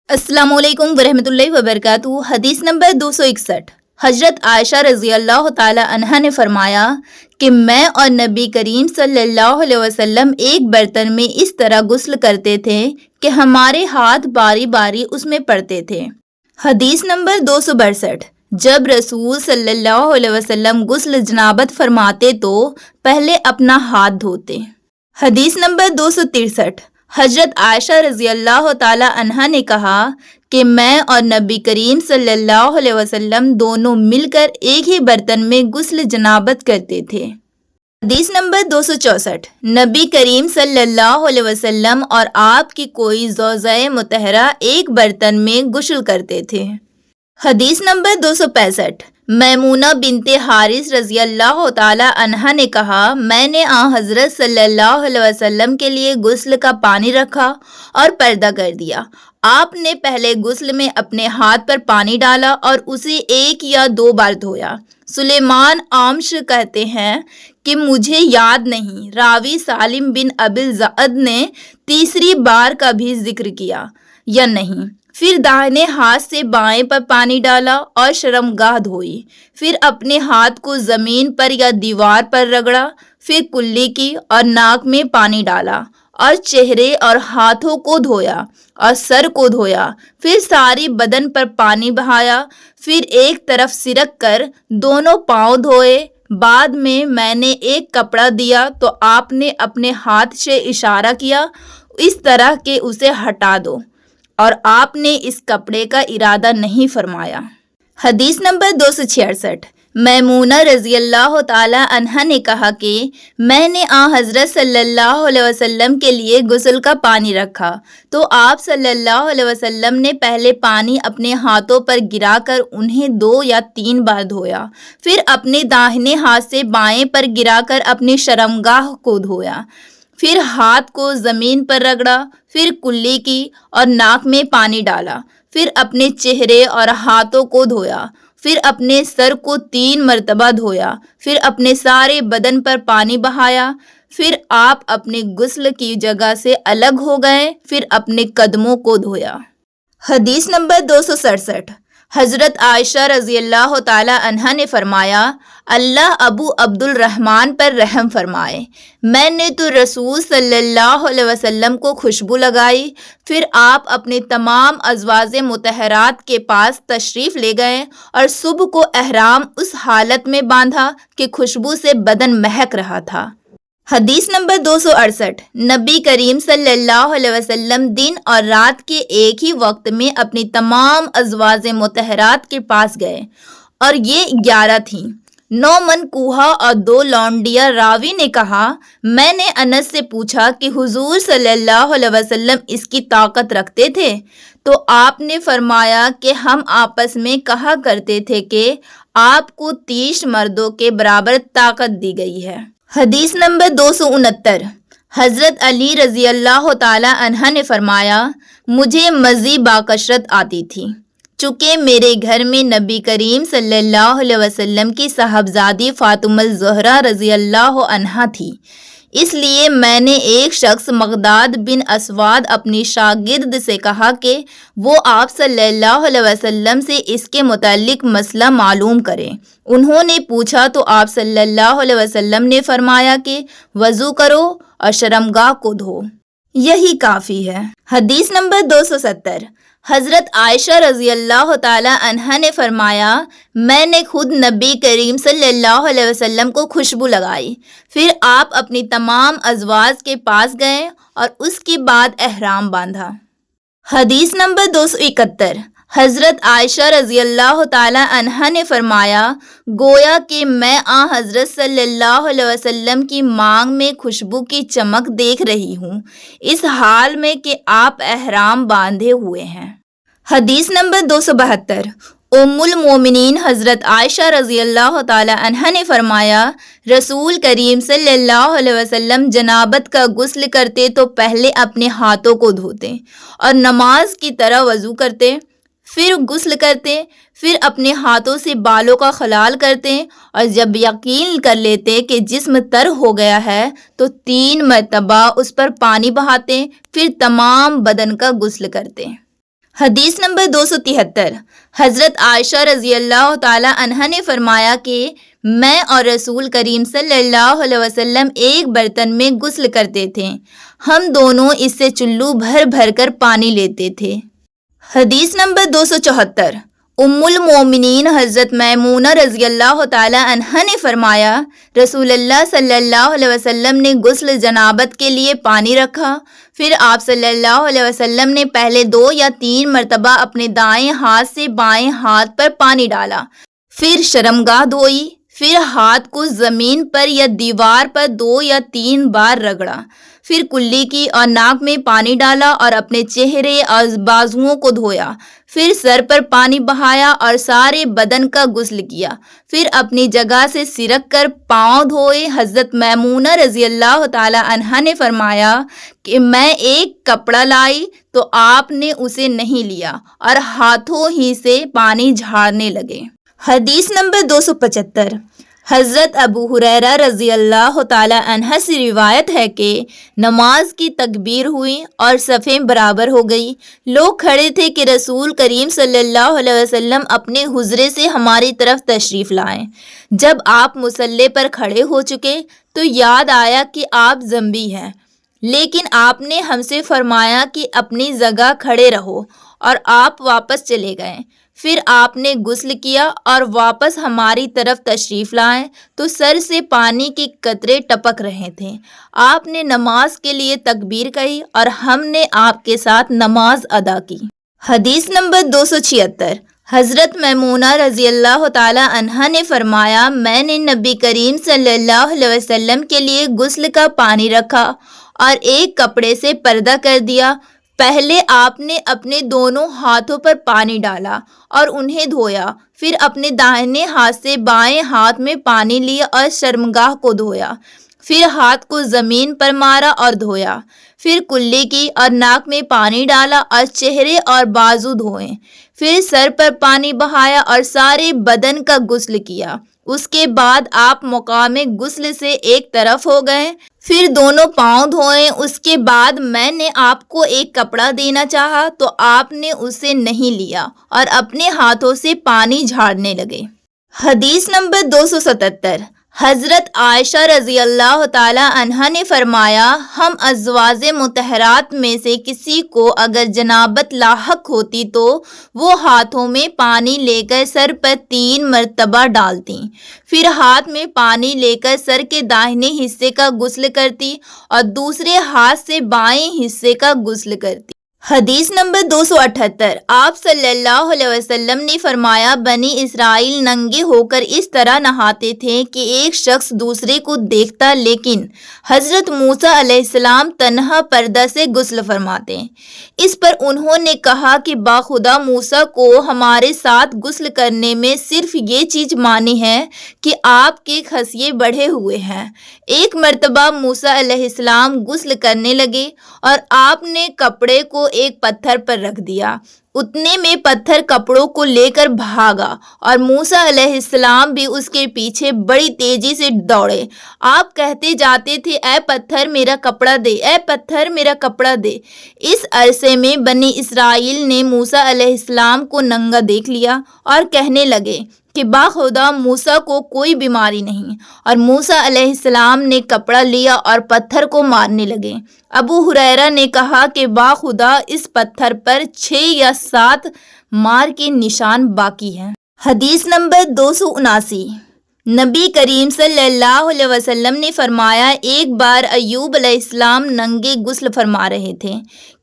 السلام علیکم ورحمۃ اللہ وبرکاتہ۔ حدیث نمبر 261۔ حضرت عائشہ رضی اللہ تعالی عنہا نے فرمایا کہ میں اور نبی کریم صلی اللہ علیہ وسلم ایک برتن میں اس طرح غسل کرتے تھے کہ ہمارے ہاتھ باری باری اس میں پڑتے تھے۔ حدیث نمبر 262۔ جب رسول صلی اللہ علیہ وسلم غسل جنابت فرماتے تو پہلے اپنا ہاتھ دھوتے۔ حدیث نمبر 263۔ حضرت عائشہ رضی اللہ تعالی عنہا نے کہا کہ میں اور نبی کریم صلی اللہ علیہ وسلم دونوں مل کر ایک ہی برتن میں غسل جنابت کرتے تھے۔ حدیث نمبر 264۔ نبی کریم صلی اللہ علیہ وسلم اور آپ کی کوئی زوجہ مطہرہ ایک برتن میں غسل کرتے تھے۔ حدیث نمبر 265۔ میمونہ بنت حارث رضی اللہ تعالی عنہا نے کہا میں نے حضرت صلی اللہ علیہ وسلم کے لیے غسل کا پانی رکھا اور پردہ کر دیا۔ آپ نے پہلے غسل میں اپنے ہاتھ پر پانی ڈالا اور اسے 1 یا 2 بار دھویا۔ سلیمان عامش کہتے ہیں کہ مجھے یاد نہیں راوی سالم بن ابی الزعد نے تیسری بار کا بھی ذکر کیا یا نہیں۔ پھر داہنے ہاتھ سے بائیں پر پانی ڈالا اور شرمگاہ دھوئی۔ پھر اپنے ہاتھ کو زمین پر یا دیوار پر رگڑا۔ پھر کلی کی اور ناک میں پانی ڈالا اور چہرے اور ہاتھوں کو دھویا اور سر کو دھویا۔ پھر ساری بدن پر پانی بہایا۔ پھر ایک طرف سرک کر دونوں پاؤں دھوئے۔ بعد میں نے ایک کپڑا دیا تو آپ نے اپنے ہاتھ سے اشارہ کیا اس طرح کہ اسے ہٹا دو، اور آپ نے اس کپڑے کا ارادہ نہیں فرمایا۔ حدیث نمبر 266۔ میمونہ رضی اللہ تعالی عنہا نے کہا کہ میں نے حضرت صلی اللہ علیہ وسلم کے لیے غسل کا پانی رکھا تو آپ صلی اللہ علیہ وسلم نے پہلے پانی اپنے ہاتھوں پر گرا کر انہیں 2 یا 3 بار دھویا۔ پھر اپنے داہنے ہاتھ سے بائیں پر گرا کر اپنی شرمگاہ کو دھویا۔ پھر ہاتھ کو زمین پر رگڑا۔ پھر کلی کی اور ناک میں پانی ڈالا۔ پھر اپنے چہرے اور ہاتھوں کو دھویا۔ پھر اپنے سر کو 3 مرتبہ دھویا۔ پھر اپنے سارے بدن پر پانی بہایا۔ پھر آپ اپنے غسل کی جگہ سے الگ ہو گئے۔ پھر اپنے قدموں کو دھویا۔ حدیث نمبر 267۔ حضرت عائشہ رضی اللہ تعالی عنہا نے فرمایا اللہ ابو عبد الرحمن پر رحم فرمائے، میں نے تو رسول صلی اللہ علیہ وسلم کو خوشبو لگائی۔ پھر آپ اپنے تمام ازواج مطہرات کے پاس تشریف لے گئے اور صبح کو احرام اس حالت میں باندھا کہ خوشبو سے بدن مہک رہا تھا۔ حدیث نمبر 268۔ نبی کریم صلی اللہ علیہ وسلم دن اور رات کے ایک ہی وقت میں اپنی تمام ازواج مطہرات کے پاس گئے، اور یہ 11 تھیں، 9 منکوحہ اور 2 لونڈیاں۔ راوی نے کہا میں نے انس سے پوچھا کہ حضور صلی اللہ علیہ وسلم اس کی طاقت رکھتے تھے؟ تو آپ نے فرمایا کہ ہم آپس میں کہا کرتے تھے کہ آپ کو 30 مردوں کے برابر طاقت دی گئی ہے۔ حدیث نمبر 269۔ حضرت علی رضی اللہ تعالی عنہ نے فرمایا مجھے مزی باکثرت آتی تھی، چونکہ میرے گھر میں نبی کریم صلی اللہ علیہ وسلم کی صاحبزادی فاطمہ الزہرا رضی اللہ عنہا تھی، اس لیے میں نے ایک شخص مقداد بن اسود اپنی شاگرد سے کہا کہ وہ آپ صلی اللہ علیہ وسلم سے اس کے متعلق مسئلہ معلوم کریں۔ انہوں نے پوچھا تو آپ صلی اللہ علیہ وسلم نے فرمایا کہ وضو کرو اور شرمگاہ کو دھو، یہی کافی ہے۔ حدیث نمبر 270۔ حضرت عائشہ رضی اللہ تعالی عنہا نے فرمایا میں نے خود نبی کریم صلی اللہ علیہ وسلم کو خوشبو لگائی۔ پھر آپ اپنی تمام ازواج کے پاس گئے اور اس کے بعد احرام باندھا۔ حدیث نمبر 271۔ حضرت عائشہ رضی اللہ تعالی عنہا نے فرمایا گویا کہ میں حضرت صلی اللہ علیہ وسلم کی مانگ میں خوشبو کی چمک دیکھ رہی ہوں، اس حال میں کہ آپ احرام باندھے ہوئے ہیں۔ حدیث نمبر 272۔ ام المومنین حضرت عائشہ رضی اللہ تعالی عنہا نے فرمایا رسول کریم صلی اللہ علیہ وسلم جنابت کا غسل کرتے تو پہلے اپنے ہاتھوں کو دھوتے اور نماز کی طرح وضو کرتے، پھر غسل کرتے، پھر اپنے ہاتھوں سے بالوں کا خلال کرتے، اور جب یقین کر لیتے کہ جسم تر ہو گیا ہے تو 3 مرتبہ اس پر پانی بہاتے، پھر تمام بدن کا غسل کرتے۔ حدیث نمبر 273 حضرت عائشہ رضی اللہ تعالی عنہا نے فرمایا کہ میں اور رسول کریم صلی اللہ علیہ وسلم ایک برتن میں غسل کرتے تھے، ہم دونوں اس سے چلو بھر بھر کر پانی لیتے تھے۔ حدیث نمبر 274 ام المومنین حضرت میمونہ رضی اللہ تعالی عنہا نے فرمایا رسول اللہ صلی اللہ علیہ وسلم نے غسل جنابت کے لیے پانی رکھا، پھر آپ صلی اللہ علیہ وسلم نے پہلے 2 یا 3 مرتبہ اپنے دائیں ہاتھ سے بائیں ہاتھ پر پانی ڈالا، پھر شرمگاہ دھوئی، پھر ہاتھ کو زمین پر یا دیوار پر 2 یا 3 بار رگڑا، پھر کلی کی اور ناک میں پانی ڈالا اور اپنے چہرے اور بازوؤں کو دھویا، پھر سر پر پانی بہایا اور سارے بدن کا غسل کیا، پھر اپنی جگہ سے سرک کر پاؤں دھوئے۔ حضرت میمونہ رضی اللہ تعالی عنہا نے فرمایا کہ میں ایک کپڑا لائی تو آپ نے اسے نہیں لیا اور ہاتھوں ہی سے پانی جھاڑنے لگے۔ حدیث نمبر 275 حضرت ابو ہریرہ رضی اللہ تعالی عنہ سے روایت ہے کہ نماز کی تکبیر ہوئی اور صفیں برابر ہو گئی، لوگ کھڑے تھے کہ رسول کریم صلی اللہ علیہ وسلم اپنے حجرے سے ہماری طرف تشریف لائیں۔ جب آپ مصلی پر کھڑے ہو چکے تو یاد آیا کہ آپ زمبی ہیں، لیکن آپ نے ہم سے فرمایا کہ اپنی جگہ کھڑے رہو، اور آپ واپس چلے گئے۔ پھر آپ نے غسل کیا اور واپس ہماری طرف تشریف لائے تو سر سے پانی کے قطرے ٹپک رہے تھے۔ آپ نے نماز کے لیے تکبیر کہی اور ہم نے آپ کے ساتھ نماز ادا کی۔ حدیث نمبر 276 حضرت میمونہ رضی اللہ تعالی عنہا نے فرمایا میں نے نبی کریم صلی اللہ علیہ وسلم کے لیے غسل کا پانی رکھا اور ایک کپڑے سے پردہ کر دیا۔ پہلے آپ نے اپنے دونوں ہاتھوں پر پانی ڈالا اور انہیں دھویا، پھر اپنے داہنے ہاتھ سے بائیں ہاتھ میں پانی لیا اور شرمگاہ کو دھویا، پھر ہاتھ کو زمین پر مارا اور دھویا، پھر کلی کی اور ناک میں پانی ڈالا اور چہرے اور بازو دھوئے، پھر سر پر پانی بہایا اور سارے بدن کا غسل کیا۔ اس کے بعد آپ مقام غسل سے ایک طرف ہو گئے، پھر دونوں پاؤں دھوئے۔ اس کے بعد میں نے آپ کو ایک کپڑا دینا چاہا تو آپ نے اسے نہیں لیا اور اپنے ہاتھوں سے پانی جھاڑنے لگے۔ حدیث نمبر 277 حضرت عائشہ رضی اللہ تعالی عنہا نے فرمایا ہم ازواج مطہرات میں سے کسی کو اگر جنابت لاحق ہوتی تو وہ ہاتھوں میں پانی لے کر سر پر 3 مرتبہ ڈالتی، پھر ہاتھ میں پانی لے کر سر کے داہنے حصے کا غسل کرتی اور دوسرے ہاتھ سے بائیں حصے کا غسل کرتی۔ حدیث نمبر 278 آپ صلی اللہ علیہ وسلم نے فرمایا بنی اسرائیل ننگے ہو کر اس طرح نہاتے تھے کہ ایک شخص دوسرے کو دیکھتا، لیکن حضرت موسیٰ علیہ السلام تنہا پردہ سے غسل فرماتے۔ اس پر انہوں نے کہا کہ باخدا موسیٰ کو ہمارے ساتھ غسل کرنے میں صرف یہ چیز مانی ہے کہ آپ کے خصیے بڑھے ہوئے ہیں۔ ایک مرتبہ موسیٰ علیہ السلام غسل کرنے لگے اور آپ نے کپڑے کو ایک پتھر پر رکھ دیا، اتنے میں پتھر کپڑوں کو لے کر بھاگا اور موسیٰ علیہ السلام بھی اس کے پیچھے بڑی تیزی سے دوڑے۔ آپ کہتے جاتے تھے اے پتھر میرا کپڑا دے، اے پتھر میرا کپڑا دے۔ اس عرصے میں بنی اسرائیل نے موسیٰ علیہ السلام کو ننگا دیکھ لیا اور کہنے لگے کہ باخدا موسیٰ کو کوئی بیماری نہیں، اور موسیٰ علیہ السلام نے کپڑا لیا اور پتھر کو مارنے لگے۔ ابو ہریرہ نے کہا کہ باخدا اس پتھر پر 6 یا 7 مار کے نشان باقی ہیں۔ حدیث نمبر 279 نبی کریم صلی اللہ علیہ وسلم نے فرمایا ایک بار ایوب علیہ السلام ننگے غسل فرما رہے تھے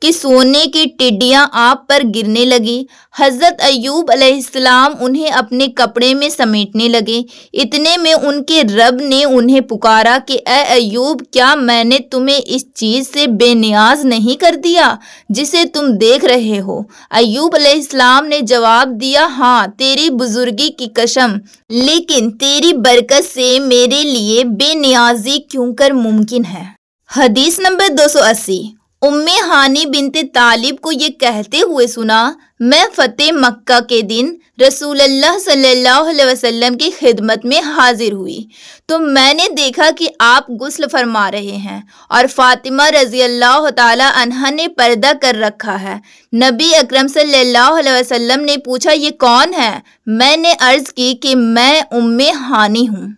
کہ سونے کی ٹڈیاں آپ پر گرنے لگی۔ حضرت ایوب علیہ السلام انہیں اپنے کپڑے میں سمیٹنے لگے۔ اتنے میں ان کے رب نے انہیں پکارا کہ اے ایوب کیا میں نے تمہیں اس چیز سے بے نیاز نہیں کر دیا جسے تم دیکھ رہے ہو؟ ایوب علیہ السلام نے جواب دیا ہاں تیری بزرگی کی قسم، لیکن تیری برکت سے میرے لیے بے نیازی کیوں کر ممکن ہے۔ حدیث نمبر 280 ام ہانی بنت طالب کو یہ کہتے ہوئے سنا، میں فتح مکہ کے دن رسول اللہ صلی اللہ علیہ وسلم کی خدمت میں حاضر ہوئی تو میں نے دیکھا کہ آپ غسل فرما رہے ہیں اور فاطمہ رضی اللہ تعالی عنہا نے پردہ کر رکھا ہے۔ نبی اکرم صلی اللہ علیہ وسلم نے پوچھا، یہ کون ہے؟ میں نے عرض کی کہ میں ام ہانی ہوں۔